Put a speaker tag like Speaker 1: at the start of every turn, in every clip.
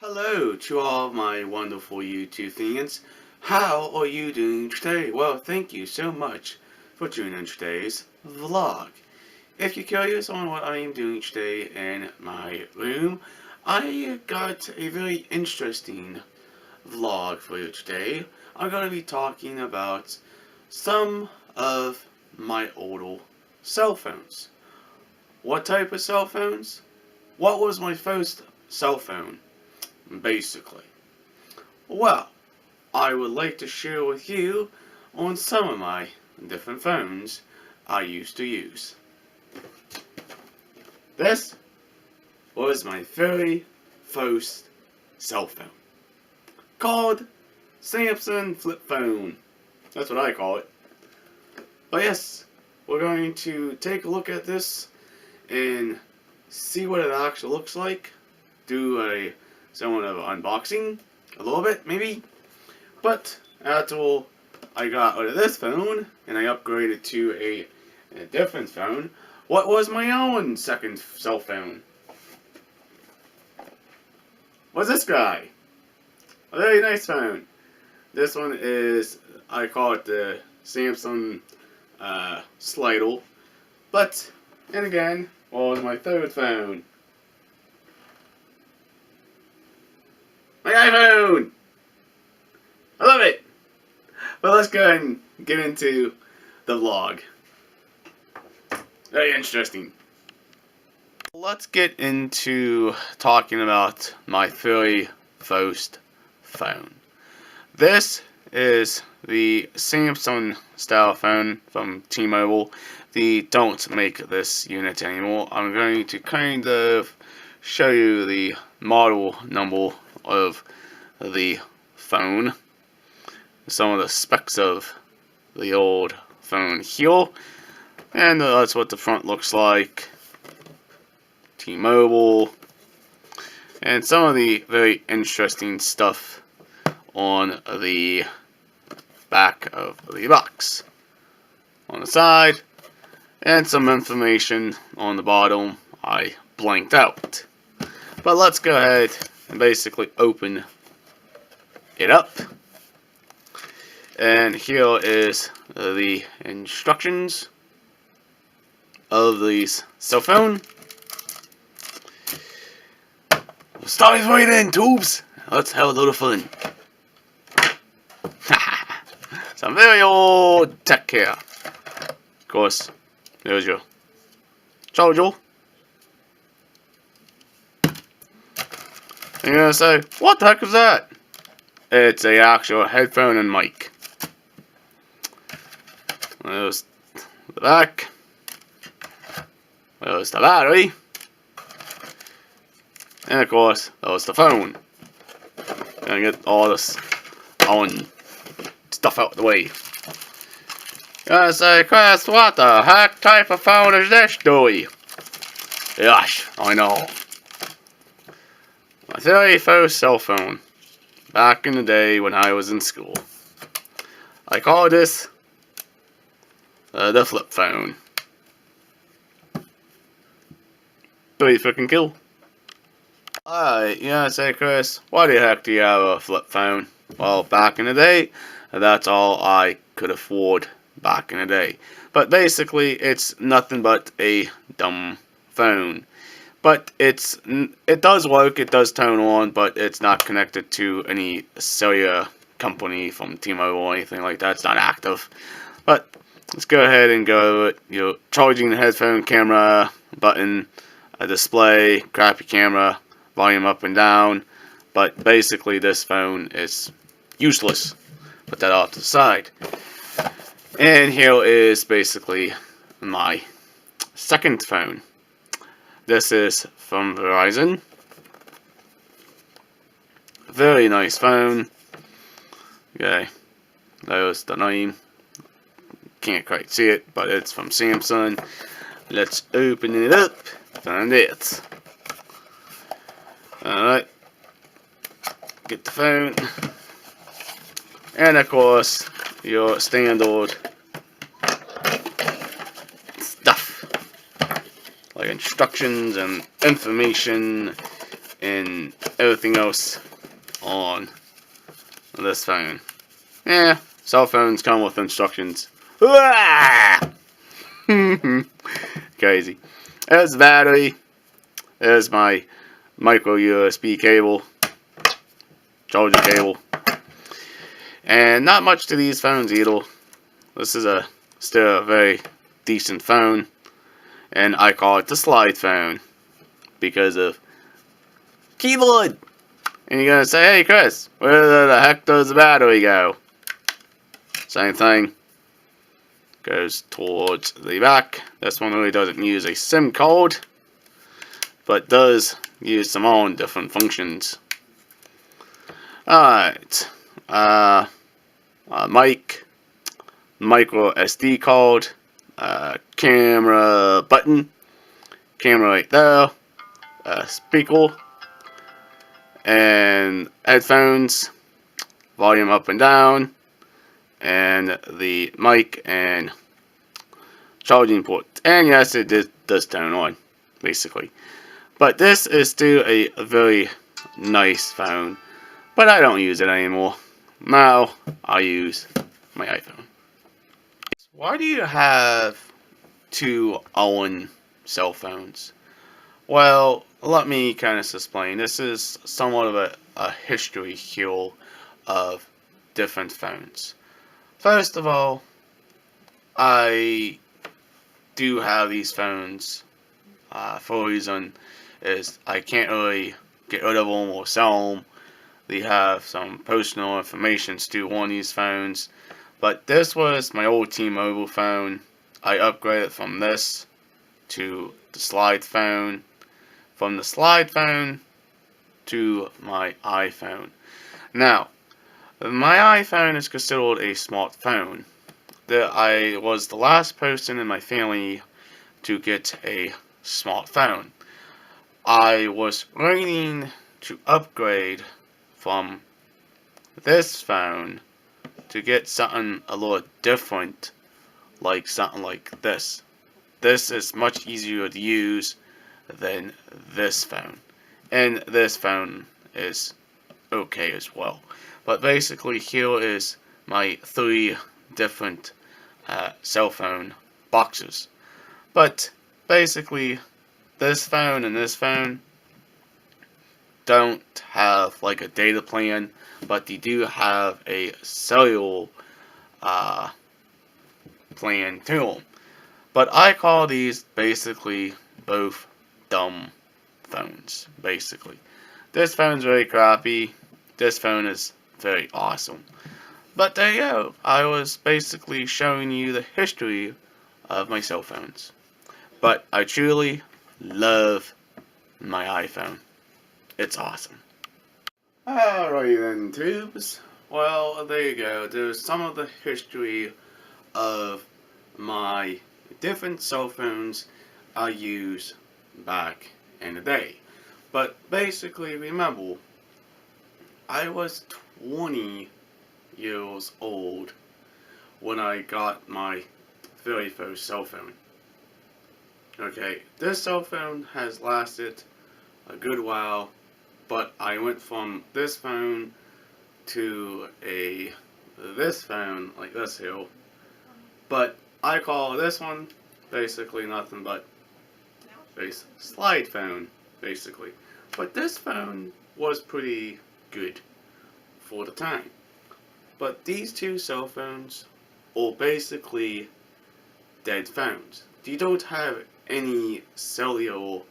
Speaker 1: Hello to all my wonderful YouTube fans. How are you doing today? Well, thank you so much for tuning in today's vlog. If you're curious on what I am doing today in my room, I got a very interesting vlog for you today. I'm going to be talking about some of my older cell phones. What type of cell phones? What was my first cell phone? Basically. Well, I would like to share with you on some of my different phones I used to use. This was my very first cell phone, called Samsung Flip Phone. That's what I call it. But yes, we're going to take a look at this and see what it actually looks like. Do a somewhat of unboxing, a little bit maybe. But after I got rid of this phone and I upgraded to a different phone, what was my own second cell phone? Was this guy. A very nice phone. This one is, I call it the Samsung Slidle. But, and again, what was my third phone? My iPhone! I love it! But let's go ahead and get into the vlog. Very interesting. Let's get into talking about my very first phone. This is the Samsung style phone from T-Mobile. They don't make this unit anymore. I'm going to kind of show you the model number of the phone, some of the specs of the old phone here, and that's what the front looks like. T-Mobile, and some of the very interesting stuff on the back of the box. On the side, and some information on the bottom I blanked out. But let's go ahead and basically open it up. And here is the instructions of this cell phone. Start right in, tubes. Let's have a little fun. Some very old tech here. Of course, there's your charger. And you're gonna say, what the heck is that? It's a actual headphone and mic. There's the back. There's the battery. And of course, there's the phone. Gonna get all this on stuff out the way. Gonna say, Chris, what the heck type of phone is this, Dewey? Gosh, I know. My very first cell phone, back in the day when I was in school. I call this the flip phone. Pretty freaking cool. Alright, you gotta say, Chris, why the heck do you have a flip phone? Well, back in the day, that's all I could afford back in the day. But basically, it's nothing but a dumb phone. But it does work, it does turn on, but it's not connected to any cellular company from T-Mobile or anything like that. It's not active. But let's go ahead and go over it. You're charging the headphone, camera, button, a display, crappy camera, volume up and down. But basically this phone is useless. Put that off to the side. And here is basically my second phone. This is from Verizon. Very nice phone. Okay, there's the name. Can't quite see it, but it's from Samsung. Let's open it up. Find it. Alright. Get the phone. And of course, your standard stuff. Like instructions and information and everything else on this phone. Yeah, cell phones come with instructions. Crazy. There's the battery. There's my micro USB cable, charger cable, and not much to these phones either. This is still a very decent phone, and I call it the slide phone because of keyboard. And you're gonna say, "Hey Chris, where the heck does the battery go?" Same thing. Goes towards the back. This one really doesn't use a SIM card, but does use some own different functions. Alright. Mic, micro SD card, camera button, camera right there, speaker, and headphones, volume up and down, and the mic and charging port. And yes, it does turn on, basically. But this is still a very nice phone, but I don't use it anymore. Now I use my iPhone. Why do you have two own cell phones? Well, let me kind of explain. This is somewhat of a history here of different phones. First of all, I do have these phones for a reason is I can't really get rid of them or sell them. They have some personal information still on these phones. But this was my old T-Mobile phone. I upgraded from this to the slide phone. From the slide phone to my iPhone. Now, my iPhone is considered a smartphone. I was the last person in my family to get a smartphone. I was waiting to upgrade from this phone to get something a little different, like something like this. This is much easier to use than this phone. And this phone is okay as well. But basically here is my 3 different cell phone boxes. But basically this phone and this phone don't have like a data plan, but they do have a cellular plan to them. But I call these basically both dumb phones, basically. This phone's very crappy. This phone is very awesome. But there you go. I was basically showing you the history of my cell phones. But I truly love my iPhone. It's awesome. Alrighty then, tubes. Well, there you go. There's some of the history of my different cell phones I used back in the day. But basically, remember, I was 20 years old when I got my very first cell phone. Okay, this cell phone has lasted a good while, but I went from this phone to this phone like this here. But I call this one basically nothing but a slide phone, basically. But this phone was pretty good for the time. But these two cell phones are basically dead phones. You don't have any cellular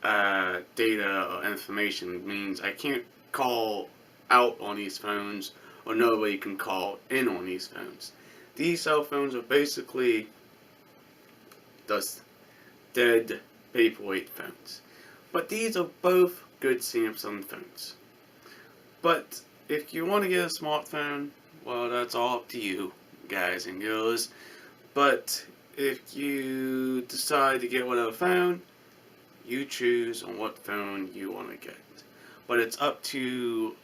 Speaker 1: data or information. It means I can't call out on these phones, or nobody can call in on these phones. These cell phones are basically just dead paperweight phones. But these are both good Samsung phones. But if you want to get a smartphone, well, that's all up to you, guys and girls. But if you decide to get whatever phone, you choose on what phone you want to get. But it's up to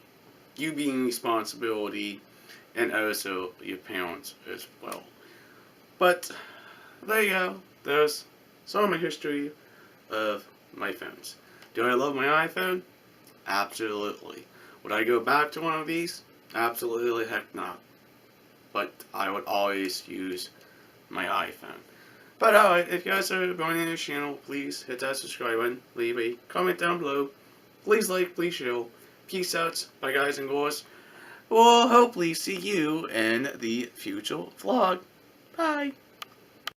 Speaker 1: you being responsibility, and also your parents as well. But there you go. There's some of my history of my phones. Do I love my iPhone? Absolutely. Would I go back to one of these? Absolutely heck not. But I would always use my iPhone. But alright, if you guys are joining this channel, please hit that subscribe button, leave a comment down below. Please like, please share. Peace out, bye guys and girls. We'll hopefully see you in the future vlog. Bye.